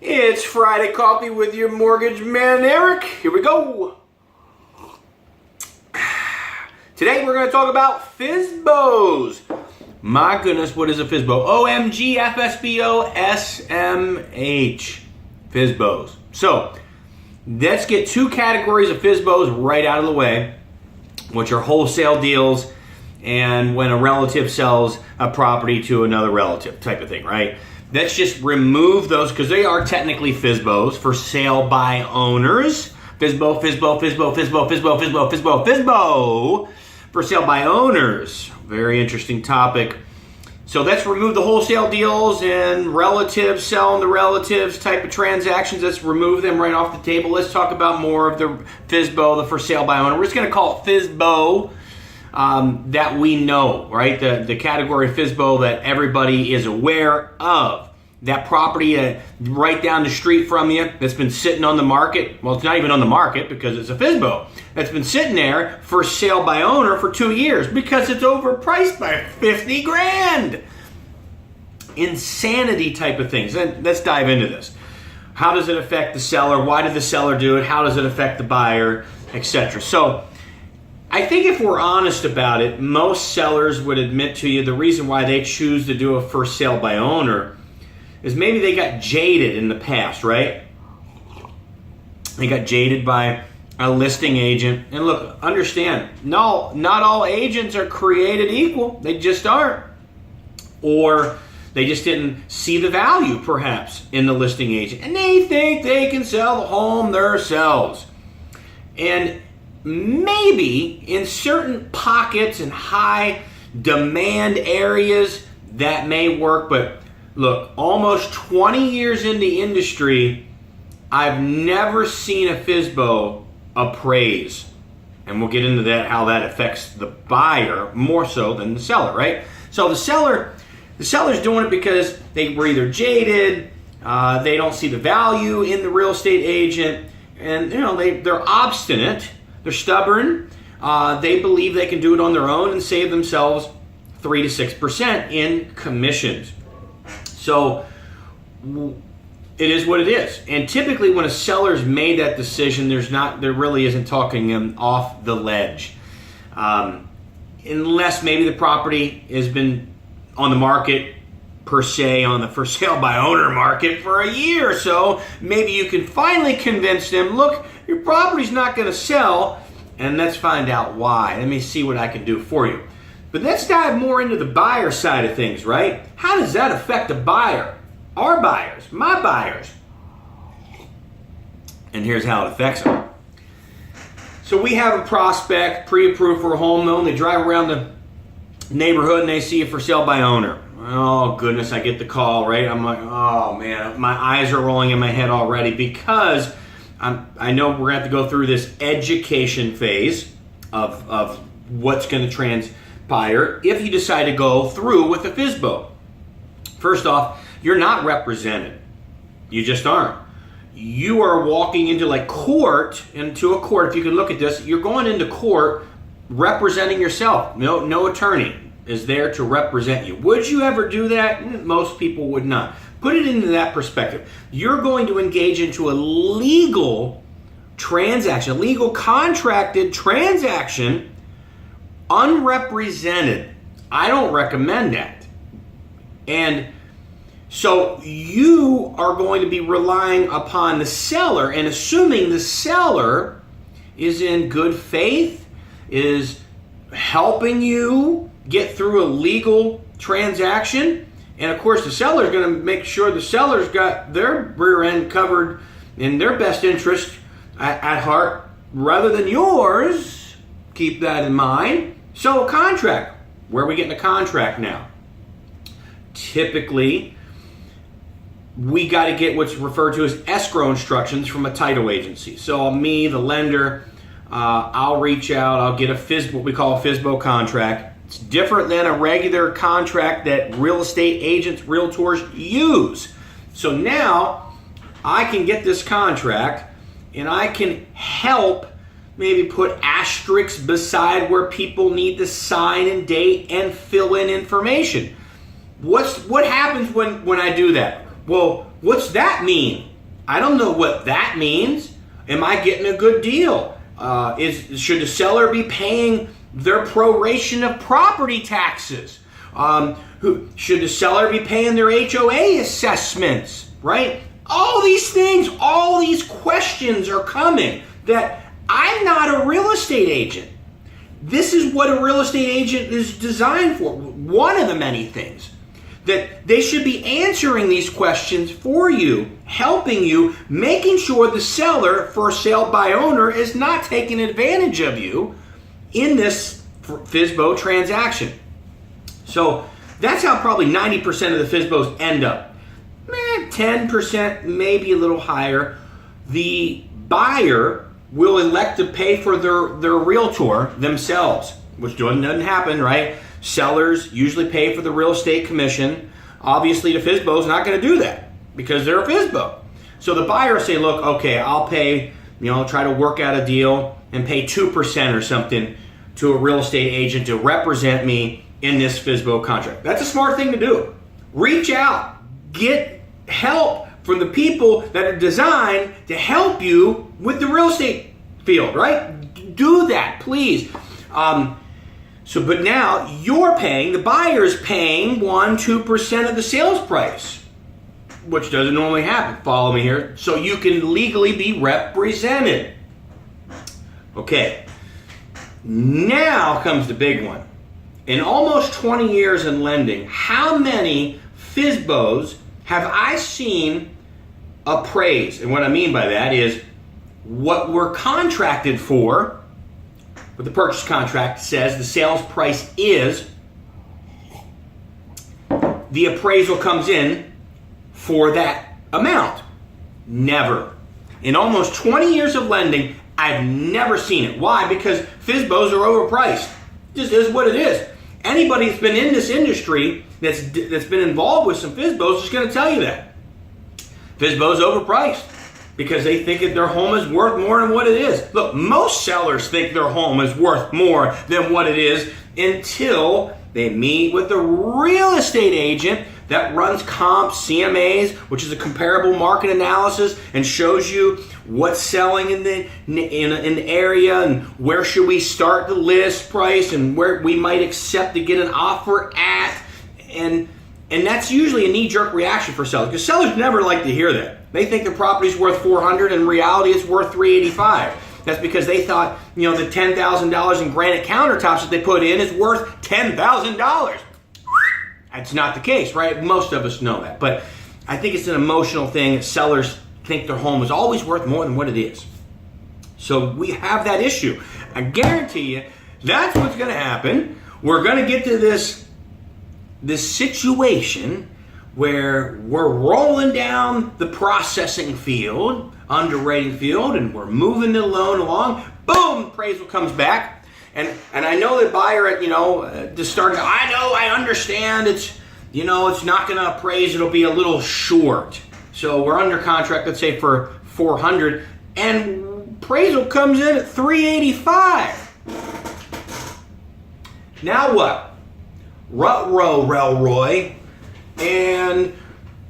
It's Friday Coffee with your mortgage man, Eric. Here we go. Today we're going to talk about FSBOs. My goodness, what is a FSBO? OMG, FSBO, SMH. FSBOs. So, let's get two categories of FSBOs right out of the way, which are wholesale deals and when a relative sells a property to another relative type of thing, right? Let's just remove those because they are technically FSBOs, for sale by owners. FSBO, FSBO, FSBO, FSBO, FSBO, FSBO, FSBO, FSBO, for sale by owners. Very interesting topic. So let's remove the wholesale deals and relatives selling to relatives type of transactions. Let's remove them right off the table. Let's talk about more of the FSBO, the for sale by owner. We're just going to call it FSBO that we know, right? The category of FSBO that everybody is aware of. That property right down the street from you that's been sitting on the market. Well, it's not even on the market because it's a FSBO. That's been sitting there for sale by owner for 2 years because it's overpriced by 50 grand. Insanity type of things. And let's dive into this. How does it affect the seller? Why did the seller do it? How does it affect the buyer, etc.? So I think if we're honest about it, most sellers would admit to you the reason why they choose to do a for sale by owner is maybe they got jaded in the past, right? They got jaded by a listing agent. And look, understand, no, not all agents are created equal. They just aren't. Or they just didn't see the value, perhaps, in the listing agent. And they think they can sell the home themselves. And maybe in certain pockets and high demand areas, that may work, but look, almost 20 years in the industry, I've never seen a FSBO appraise. And we'll get into that, how that affects the buyer more so than the seller, right? So the seller's doing it because they were either jaded, they don't see the value in the real estate agent, and they're obstinate, they're stubborn, they believe they can do it on their own and save themselves 3 to 6% in commissions. So it is what it is. And typically when a seller's made that decision, there really isn't talking them off the ledge. Unless maybe the property has been on the market per se, on the for sale by owner market for a year or so. Maybe you can finally convince them, look, your property's not going to sell, and let's find out why. Let me see what I can do for you. But let's dive more into the buyer side of things, right? How does that affect the buyer? Our buyers, my buyers. And here's how it affects them. So we have a prospect, pre-approved for a home loan. They drive around the neighborhood and they see it for sale by owner. Oh goodness, I get the call, right? I'm like, oh man, my eyes are rolling in my head already because I know we're going to have to go through this education phase of what's going to transpire if you decide to go through with a FSBO. First off, you're not represented. You just aren't. You are walking into a court, if you can look at this, you're going into court representing yourself. No attorney is there to represent you. Would you ever do that? Most people would not. Put it into that perspective. You're going to engage into a legal transaction, a legal contracted transaction, unrepresented. I don't recommend that. And so you are going to be relying upon the seller and assuming the seller is in good faith, is helping you get through a legal transaction. And of course, the seller is going to make sure the seller's got their rear end covered in their best interest at heart rather than yours. Keep that in mind. So a contract. Where are we getting a contract now? Typically, we got to get what's referred to as escrow instructions from a title agency. So me, the lender, I'll reach out, I'll get what we call a FSBO contract. It's different than a regular contract that real estate agents, realtors use. So now I can get this contract and I can help maybe put asterisks beside where people need to sign and date and fill in information. What happens when I do that? Well, What's that mean? I don't know what that means. Am I getting a good deal? Should the seller be paying their proration of property taxes? Should the seller be paying their HOA assessments, right? All these things, all these questions are coming that I'm not a real estate agent. This is what a real estate agent is designed for. One of the many things that they should be answering these questions for you, helping you, making sure the seller for sale by owner is not taking advantage of you in this FSBO transaction. So that's how probably 90% of the FSBOs end up. 10%, maybe a little higher. The buyer will elect to pay for their realtor themselves, which doesn't happen, right? Sellers usually pay for the real estate commission. Obviously, the FSBO is not going to do that because they're a FSBO. So the buyer will say, look, okay, I'll pay, try to work out a deal and pay 2% or something to a real estate agent to represent me in this FSBO contract. That's a smart thing to do. Reach out. Get help from the people that are designed to help you with the real estate field, right? Do that, please. But now you're paying, the buyer's paying 1-2% of the sales price, which doesn't normally happen. Follow me here. So you can legally be represented. Okay. Now comes the big one. In almost 20 years in lending, how many FSBOs have I seen appraised? And what I mean by that is what we're contracted for. What the purchase contract says the sales price is, the appraisal comes in for that amount. Never. In almost 20 years of lending, I've never seen it. Why? Because FSBOs are overpriced. Just is what it is. Anybody that's been in this industry that's been involved with some FSBOs is going to tell you that. FSBOs overpriced because they think that their home is worth more than what it is. Look, most sellers think their home is worth more than what it is until they meet with a real estate agent that runs comps, CMAs, which is a comparable market analysis, and shows you what's selling in the area and where should we start the list price and where we might accept to get an offer at. And that's usually a knee-jerk reaction for sellers, because sellers never like to hear that. They think the property's worth $400, and in reality it's worth $385. That's because they thought, the $10,000 in granite countertops that they put in is worth $10,000. That's not the case, right? Most of us know that. But I think it's an emotional thing. Sellers think their home is always worth more than what it is. So we have that issue. I guarantee you that's what's going to happen. We're going to get to this situation where we're rolling down the processing field, underwriting field, and we're moving the loan along. Boom, appraisal comes back. And I know the buyer, just starting, I understand it's not going to appraise, it'll be a little short. So we're under contract, let's say for $400, and appraisal comes in at $385. Now what? Rut-row, and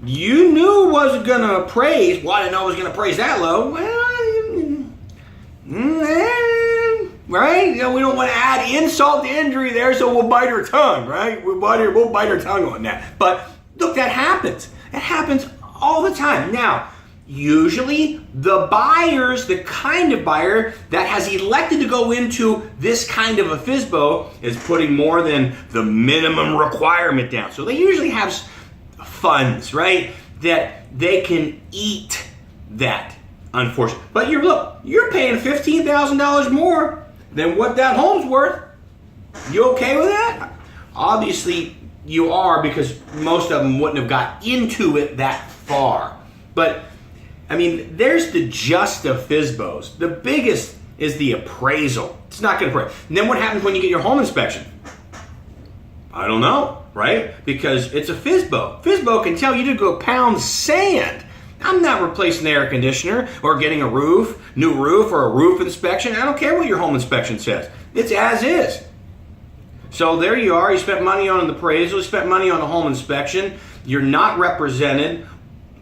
you knew it wasn't going to appraise. Well, I didn't know it was going to appraise that low. Well, right? We don't want to add insult to injury there, so we'll bite our tongue, right? We'll bite our tongue on that. But look, that happens. It happens all the time. Now, usually the kind of buyer that has elected to go into this kind of a FSBO is putting more than the minimum requirement down. So they usually have funds, right, that they can eat that, unfortunately. But you're paying $15,000 more than what that home's worth. You okay with that? Obviously you are, because most of them wouldn't have got into it that far. But there's the just of FSBOs. The biggest is the appraisal. It's not going to appraise. And then what happens when you get your home inspection? I don't know, right? Because it's a FSBO. FSBO can tell you to go pound sand. I'm not replacing the air conditioner or getting a new roof or a roof inspection. I don't care what your home inspection says. It's as is. So there you are. You spent money on the appraisal. You spent money on the home inspection. You're not represented.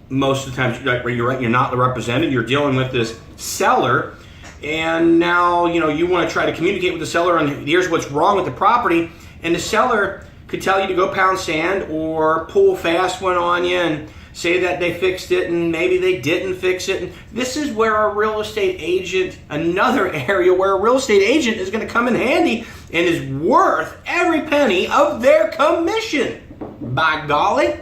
most of the time, you're not the representative. You're dealing with this seller, and now you want to try to communicate with the seller on here's what's wrong with the property, and the seller could tell you to go pound sand or pull a fast one on you and say that they fixed it and maybe they didn't fix it. And this is where a real estate agent, another area where a real estate agent is going to come in handy and is worth every penny of their commission. By golly.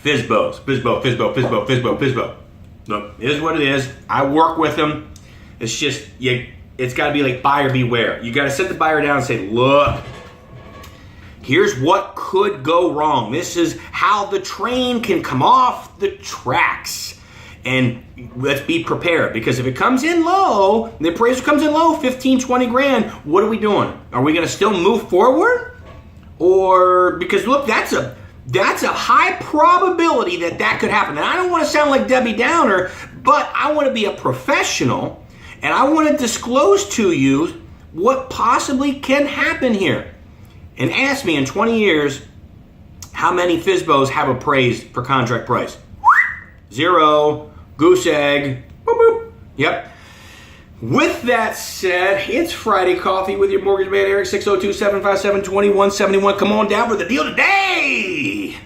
FSBOs. FSBO. Look, it is what it is. I work with them. It's just, it's got to be like buyer beware. You got to sit the buyer down and say, look, here's what could go wrong. This is how the train can come off the tracks. And let's be prepared, because if it comes in low, the appraisal comes in low, 15, 20 grand, what are we doing? Are we going to still move forward? Or, because look, that's a high probability that could happen. And I don't want to sound like Debbie Downer, but I want to be a professional, and I want to disclose to you what possibly can happen here. And ask me in 20 years, how many FSBOs have appraised for contract price? 0. Goose egg. Boop, boop. Yep. With that said, it's Friday Coffee with your mortgage man, Eric, 602-757-2171. Come on down for the deal today.